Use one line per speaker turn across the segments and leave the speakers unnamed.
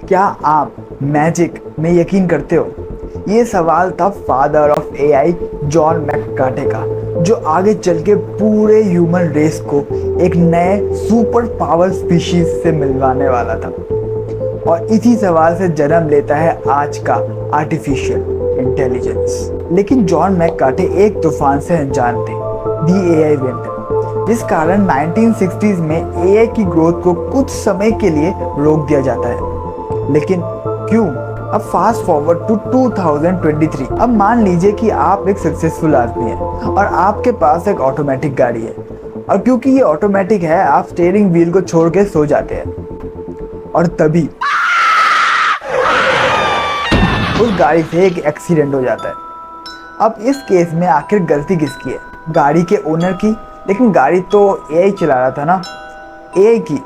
क्या आप मैजिक में यकीन करते हो? ये सवाल था फादर ऑफ एआई जॉन मैककार्थे का, जो आगे चल के पूरे ह्यूमन रेस को एक नए सुपर पावर स्पीशीज से मिलवाने वाला था। और इसी सवाल से जन्म लेता है आज का आर्टिफिशियल इंटेलिजेंस। लेकिन जॉन मैककार्थे एक तूफान से अनजान थे, दी एआई विंड, जिस कारण 1960s में एआई की ग्रोथ को कुछ समय के लिए रोक दिया जाता है। लेकिन क्यों? अब फास्ट फॉरवर्ड टू 2023। अब मान लीजिए कि आप एक सक्सेसफुल आदमी हैं और आपके पास एक ऑटोमेटिक गाड़ी है, और क्योंकि ये ऑटोमेटिक है आप स्टीयरिंग व्हील को छोड़ के सो जाते हैं, और तभी उस गाड़ी से एक एक्सीडेंट हो जाता है। अब इस केस में आखिर गलती किसकी है? गाड़ी के ओनर की? लेकिन गाड़ी तो एआई चला रहा था ना। एआई की?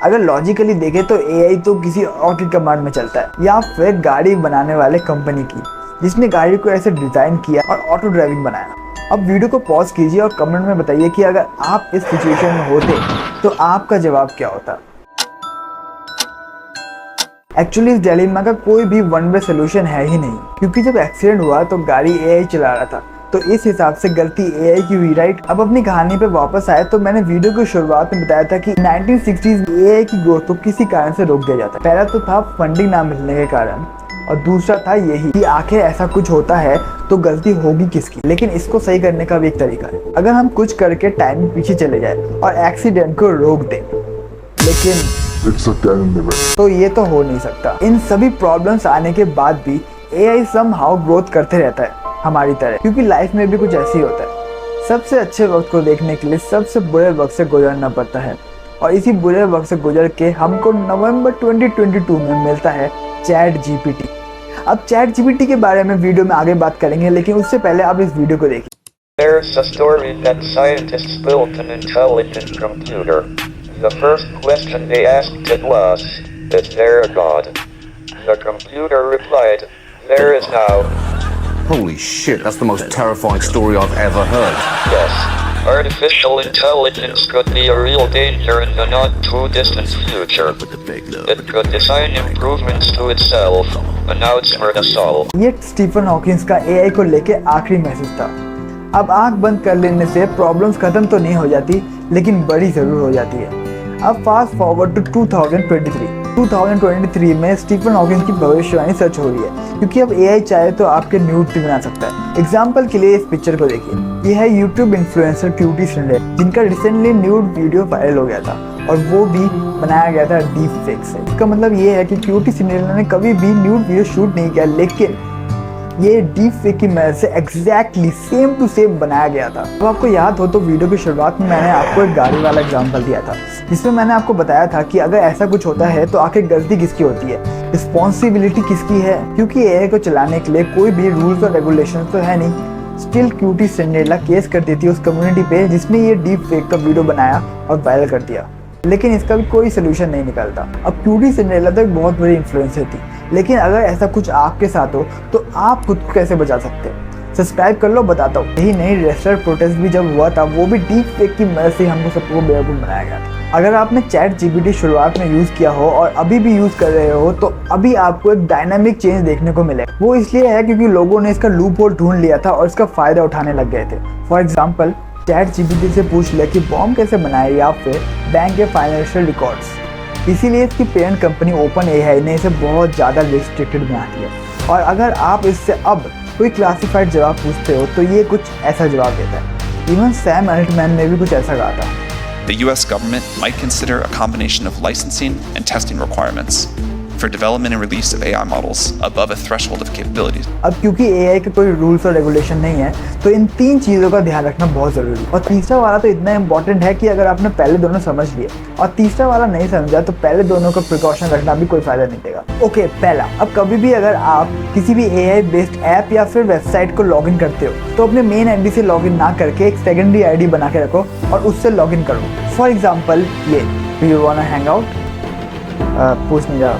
अगर लॉजिकली देखें तो एआई तो किसी और की कमांड में चलता है, या फिर गाड़ी बनाने वाले कंपनी की, जिसने गाड़ी को ऐसे डिज़ाइन किया और ऑटो ड्राइविंग बनाया। अब वीडियो को पॉज कीजिए और कमेंट में बताइए कि अगर आप इस सिचुएशन में होते तो आपका जवाब क्या होता। एक्चुअली इस डिलेमा का कोई भी वन वे सोल्यूशन है ही नहीं, क्योंकि जब एक्सीडेंट हुआ तो गाड़ी एआई चला रहा था, तो इस हिसाब से गलती एआई की हुई, राइट? अब अपनी कहानी पे वापस आए तो मैंने वीडियो की शुरुआत में बताया था कि 1960s में एआई की ग्रोथ को किसी कारण से रोक दिया जाता है। पहला तो था फंडिंग ना मिलने के कारण, और दूसरा था यही कि आखिर ऐसा कुछ होता है तो गलती होगी किसकी। लेकिन इसको सही करने का भी एक तरीका है, अगर हम कुछ करके टाइम पीछे चले जाए और एक्सीडेंट को रोक दें। लेकिन तो ये तो हो नहीं सकता। इन सभी प्रॉब्लम्स आने के बाद भी एआई समहाउ ग्रोथ करते रहता है हमारी तरह, क्योंकि लाइफ में भी कुछ ऐसे ही होता है। सबसे अच्छे वक्त को देखने के लिए सबसे बुरे वक्त से गुजरना पड़ता है, और इसी बुरे वक्त से गुजर के हमको नवंबर 2022 में मिलता है चैट जीपीटी। अब चैट जीपीटी के बारे में वीडियो में आगे बात करेंगे, लेकिन उससे पहले आप इस वीडियो को देखिए।
There's a story that scientists built an intelligent computer. The first question they asked it was, "Is there a God?" The computer replied, "There is now."
Holy shit, that's the most terrifying story I've ever heard.
Yes, artificial intelligence could be a real danger in the not too distant future. It could design improvements to itself, announce for us all.
ये Stephen Hawkins का AI को लेके आखिरी message था। अब आंख बंद कर लेने से प्रॉब्लम्स खत्म तो नहीं हो जाती, लेकिन बड़ी जरूर हो जाती है। अब फास्ट फॉरवर्ड टू 2023 में स्टीफन हॉकिंस की भविष्यवाणी सच हो रही है, क्योंकि अब एआई चाहे तो आपके न्यूड भी बना सकता है। एग्जाम्पल के लिए इस पिक्चर को देखिए। ये है यूट्यूब इन्फ्लुएंसर क्यूटी सिंड्रेला, जिनका रिसेंटली न्यूड वीडियो वायरल हो गया था, और वो भी बनाया गया था डीप फेक से। इसका मतलब ये है कि क्यूटी सिंड्रेला ने कभी भी न्यूड वीडियो शूट नहीं किया, लेकिन ये डीप फेक की मदद से एग्जैक्टली सेम टू सेम बनाया गया था। तो आपको याद हो तो वीडियो की शुरुआत में मैंने आपको एक गाड़ी वाला एग्जांपल दिया था, जिसमें मैंने आपको बताया था कि अगर ऐसा कुछ होता है तो आखिर गलती किसकी होती है, रिस्पॉन्सिबिलिटी किसकी है, क्योंकि एआई को चलाने के लिए कोई भी रूल्स और रेगुलेशन तो है नहीं। स्टिल क्यूटी सिंड्रेला केस कर देती है उस कम्युनिटी पे जिसने ये डीप फेक का वीडियो बनाया और वायरल कर दिया, लेकिन इसका भी कोई सोल्यूशन नहीं निकलता। अब क्यूटी सिंड्रेला तो एक बहुत बड़ी इन्फ्लुएंसर थी, लेकिन अगर ऐसा कुछ आपके साथ हो तो आप खुद को कैसे बचा सकते हैं? सब्सक्राइब कर लो, बताता हूँ। यही नहीं, रेस्लर प्रोटेस्ट भी जब हुआ था वो भी डीप फेक की मदद से हमको सबको बेवकूफ़ बनाया गया था। अगर आपने चैट जीपीटी शुरुआत में यूज़ किया हो और अभी भी यूज़ कर रहे हो तो अभी आपको एक डायनामिक चेंज देखने को मिलेगा। वो इसलिए है क्योंकि लोगों ने इसका लूप होल ढूंढ लिया था और इसका फ़ायदा उठाने लग गए थे। फॉर एग्जाम्पल, चैट जीपीटी से पूछ लिया कि बॉम्ब कैसे बनाए, या फिर बैंक के फाइनेंशियल रिकॉर्ड्स। इसीलिए इसकी पेरेंट कंपनी ओपन एआई ने इसे बहुत ज़्यादा रिस्ट्रिक्टेड बना दिया। और अगर आप इससे अब कोई क्लासिफाइड जवाब पूछते हो तो ये कुछ ऐसा जवाब देता है। इवन सैम अल्टमैन ने भी कुछ ऐसा कहा था।
The US government might consider a combination of licensing and testing requirements for development and release of AI models above a threshold of capabilities.
अब क्योंकि एआई के कोई रूल्स और रेगुलेशन नहीं है तो इन तीन चीज़ों का ध्यान रखना बहुत ज़रूरी है। और तीसरा वाला तो इतना इंपॉर्टेंट है कि अगर आपने पहले दोनों समझ लिए और तीसरा वाला नहीं समझा तो पहले दोनों का प्रिकॉशन रखना भी कोई फायदा नहीं देगा। ओके, पहला, अब कभी भी अगर आप किसी भी एआई बेस्ड ऐप या फिर वेबसाइट को लॉगिन करते हो तो अपने मेन आईडी से लॉगिन ना करके एक सेकेंडरी आईडी बना के रखो और उससे लॉगिन करो। फॉर एग्जाम्पल, ये यू वांना हैंग आउट, पूछ नहीं जा,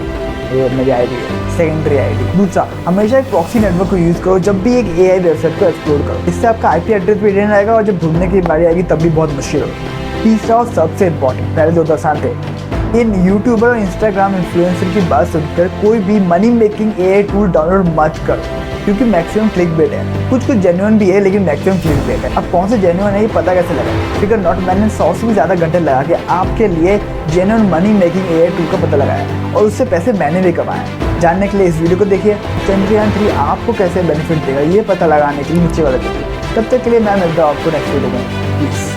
ये मेरी आईडी है, सेकेंडरी आईडी। दूसरा, हमेशा एक प्रॉक्सी नेटवर्क को यूज़ करो जब भी एक एआई वेबसाइट को एक्सप्लोर करो, इससे आपका आईपी एड्रेस भी हिडन रहेगा और जब ढूंढने की बारी आएगी तब भी बहुत मुश्किल होगी। तीसरा और सबसे इम्पॉर्टेंट, पहले दो तो आसान थे, इन यूट्यूबर और इंस्टाग्राम इन्फ्लुएंसर की बात सुनकर कोई भी money making AI tool download मत करो, क्योंकि मैक्सिमम क्लिकबेट है। कुछ जेन्युइन भी है लेकिन मैक्सिमम क्लिकबेट है। अब कौन से जेन्युइन है ये पता कैसे लगा? फिगर नॉट मैंने 100 से भी ज़्यादा घंटे लगा के आपके लिए genuine money making AI tool का पता लगाया और उससे पैसे मैंने भी कमाए। जानने के लिए इस वीडियो को देखिए। चंद्रयान 3 आपको कैसे बेनिफिट देगा ये पता लगाने के लिए नीचे वाला देखिए। तब तक के लिए मैं मिलता हूँ आपको नेक्स्ट वीडियो में। प्लीज़।